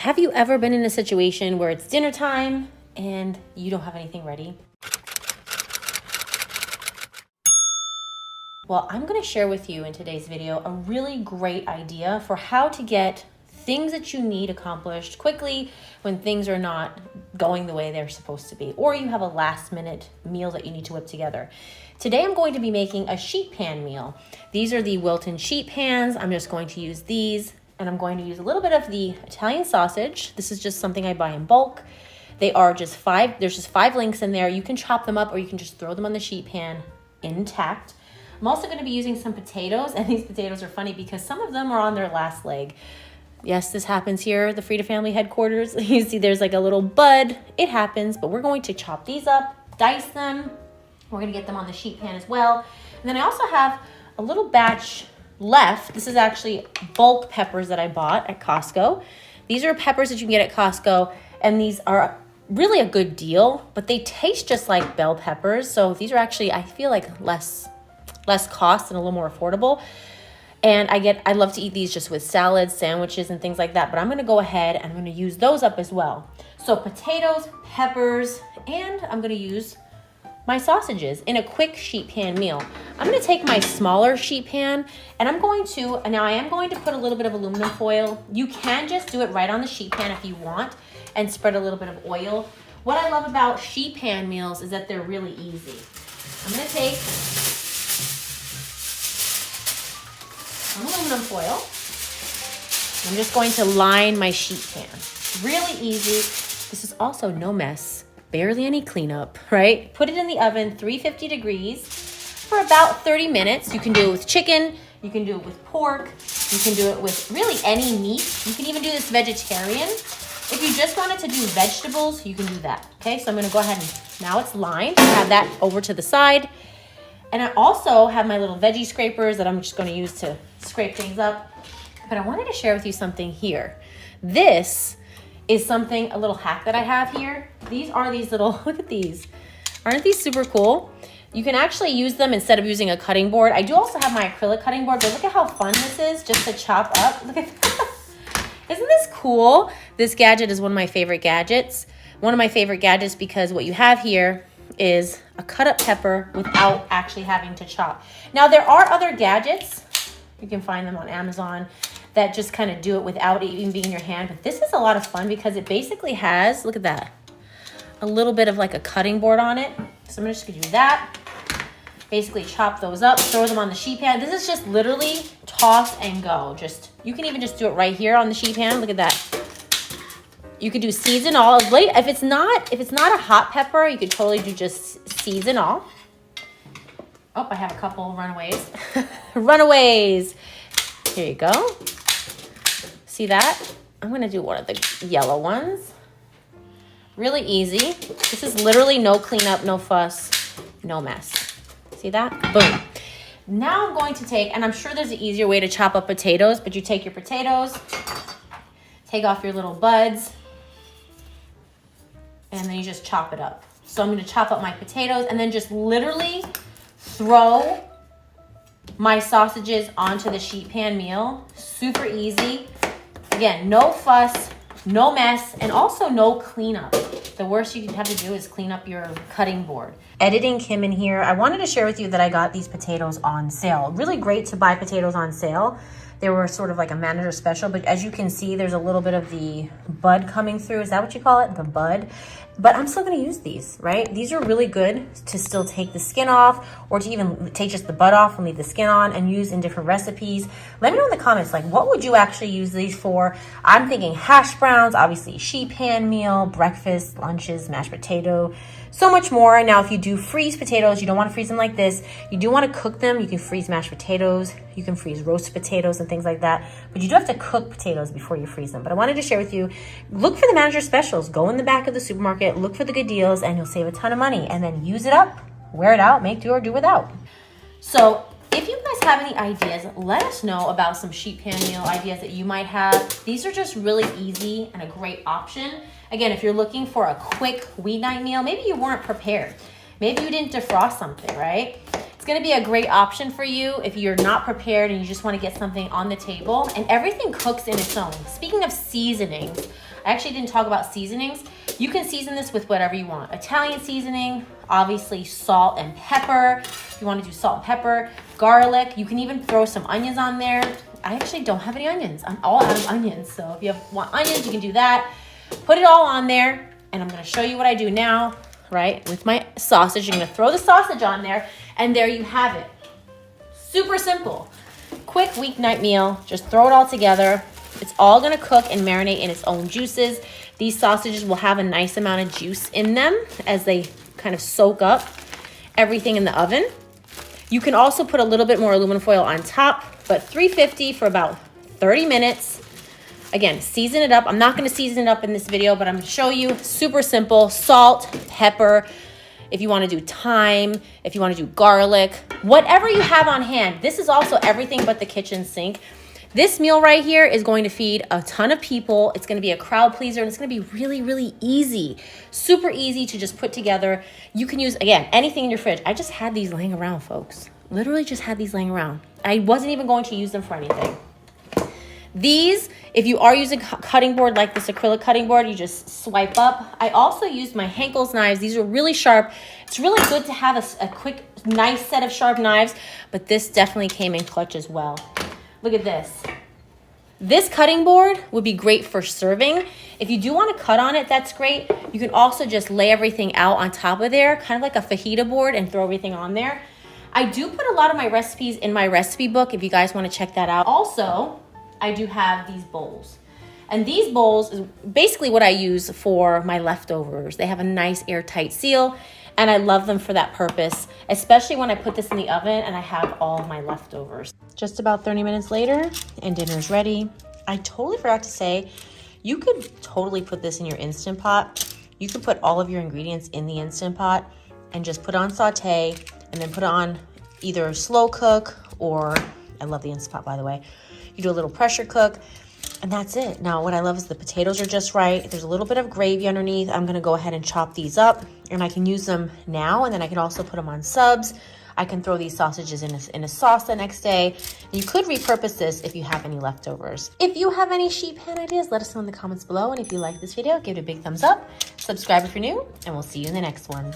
Have you ever been in a situation where it's dinner time and you don't have anything ready? Well, I'm going to share with you in today's video a really great idea for how to get things that you need accomplished quickly when things are not going the way they're supposed to be, or you have a last minute meal that you need to whip together. Today I'm going to be making a sheet pan meal. These are the Wilton sheet pans. I'm just going to use these, and I'm going to use a little bit of the Italian sausage. This is just something I buy in bulk. They are just there's just 5 links in there. You can chop them up or you can just throw them on the sheet pan intact. I'm also going to be using some potatoes, and these potatoes are funny because some of them are on their last leg. Yes, this happens here at the Frida Family headquarters. You see there's like a little bud. It happens, but we're going to chop these up, dice them. We're going to get them on the sheet pan as well. And then I also have a little batch left. This is actually bulk peppers that I bought at Costco. These are peppers that you can get at Costco, and these are really a good deal, but they taste just like bell peppers. So these are actually, I feel like less cost and a little more affordable. And I love to eat these just with salads, sandwiches, and things like that. But I'm going to go ahead and I'm going to use those up as well. So potatoes, peppers, and I'm going to use my sausages in a quick sheet pan meal. I'm going to take my smaller sheet pan, and I am going to put a little bit of aluminum foil. You can just do it right on the sheet pan if you want and spread a little bit of oil. What I love about sheet pan meals is that they're really easy. I'm going to take aluminum foil. I'm just going to line my sheet pan. Really easy. This is also no mess, barely any cleanup, right? Put it in the oven, 350 degrees for about 30 minutes. You can do it with chicken. You can do it with pork. You can do it with really any meat. You can even do this vegetarian. If you just wanted to do vegetables, you can do that. Okay, so I'm going to go ahead and now it's lined. I have that over to the side. And I also have my little veggie scrapers that I'm just going to use to scrape things up. But I wanted to share with you something here. This is a little hack that I have here. These are these little, look at these. Aren't these super cool? You can actually use them instead of using a cutting board. I do also have my acrylic cutting board, but look at how fun this is just to chop up. Look at that. Isn't this cool? This gadget is one of my favorite gadgets. One of my favorite gadgets because what you have here is a cut up pepper without actually having to chop. Now there are other gadgets, you can find them on Amazon, that just kind of do it without it even being in your hand, but this is a lot of fun because it basically has, look at that, a little bit of like a cutting board on it. So I'm just gonna do that, basically chop those up, throw them on the sheet pan. This is just literally toss and go. You can even just do it right here on the sheet pan. Look at that. You could do seeds and all. If it's not a hot pepper, you could totally do just seeds and all. Oh, I have a couple runaways. Runaways. Here you go. See that? I'm going to do one of the yellow ones. Really easy. This is literally no cleanup, no fuss, no mess. See that? Boom. Now I'm going to take, and I'm sure there's an easier way to chop up potatoes, but you take your potatoes, take off your little buds, and then you just chop it up. So I'm going to chop up my potatoes and then just literally throw my sausages onto the sheet pan meal. Super easy. Again, no fuss, no mess, and also no cleanup. The worst you can have to do is clean up your cutting board. Editing Kim in here. I wanted to share with you that I got these potatoes on sale. Really great to buy potatoes on sale. They were sort of like a manager special, but as you can see, there's a little bit of the bud coming through. Is that what you call it? The bud. But I'm still going to use these, right? These are really good to still take the skin off, or to even take just the bud off and leave the skin on and use in different recipes. Let me know in the comments, like, what would you actually use these for? I'm thinking hash browns, obviously sheet pan meal, breakfast, lunches, mashed potato, so much more. Now, if you do freeze potatoes, you don't want to freeze them like this. You do want to cook them. You can freeze mashed potatoes. You can freeze roasted potatoes and things like that. But you do have to cook potatoes before you freeze them. But I wanted to share with you, look for the manager specials. Go in the back of the supermarket, look for the good deals, and you'll save a ton of money. And then use it up, wear it out, make do or do without. So if you guys have any ideas, let us know about some sheet pan meal ideas that you might have. These are just really easy and a great option. Again, if you're looking for a quick weeknight meal, maybe you weren't prepared. Maybe you didn't defrost something, right? It's gonna be a great option for you if you're not prepared and you just wanna get something on the table, and everything cooks in its own. Speaking of seasonings, I actually didn't talk about seasonings. You can season this with whatever you want. Italian seasoning, obviously salt and pepper. If you wanna do salt and pepper, garlic, you can even throw some onions on there. I actually don't have any onions. I'm all out of onions, so if you want onions, you can do that. Put it all on there, and I'm gonna show you what I do now, right? With my sausage, I'm gonna throw the sausage on there, and there you have it. Super simple. Quick weeknight meal, just throw it all together. It's all gonna cook and marinate in its own juices. These sausages will have a nice amount of juice in them as they kind of soak up everything in the oven. You can also put a little bit more aluminum foil on top, but 350 for about 30 minutes. Again, season it up. I'm not gonna season it up in this video, but I'm gonna show you. Super simple, salt, pepper, if you wanna do thyme, if you wanna do garlic, whatever you have on hand. This is also everything but the kitchen sink. This meal right here is going to feed a ton of people. It's gonna be a crowd pleaser, and it's gonna be really, really easy. Super easy to just put together. You can use, again, anything in your fridge. I just had these laying around, folks. Literally just had these laying around. I wasn't even going to use them for anything. These, if you are using a cutting board like this acrylic cutting board, you just swipe up. I also used my Henkel's knives. These are really sharp. It's really good to have a quick, nice set of sharp knives, but this definitely came in clutch as well. Look at this. This cutting board would be great for serving. If you do want to cut on it, that's great. You can also just lay everything out on top of there, kind of like a fajita board, and throw everything on there. I do put a lot of my recipes in my recipe book if you guys want to check that out. Also, I do have these bowls. And these bowls is basically what I use for my leftovers. They have a nice airtight seal, and I love them for that purpose, especially when I put this in the oven and I have all of my leftovers. Just about 30 minutes later, and dinner's ready. I totally forgot to say, you could totally put this in your Instant Pot. You could put all of your ingredients in the Instant Pot and just put on saute, and then put on either slow cook, or, I love the Instant Pot, by the way. You do a little pressure cook, and that's it. Now, what I love is the potatoes are just right. There's a little bit of gravy underneath. I'm gonna go ahead and chop these up, and I can use them now, and then I can also put them on subs. I can throw these sausages in a sauce the next day. You could repurpose this if you have any leftovers. If you have any sheet pan ideas, let us know in the comments below. And if you like this video, give it a big thumbs up. Subscribe if you're new, and we'll see you in the next one.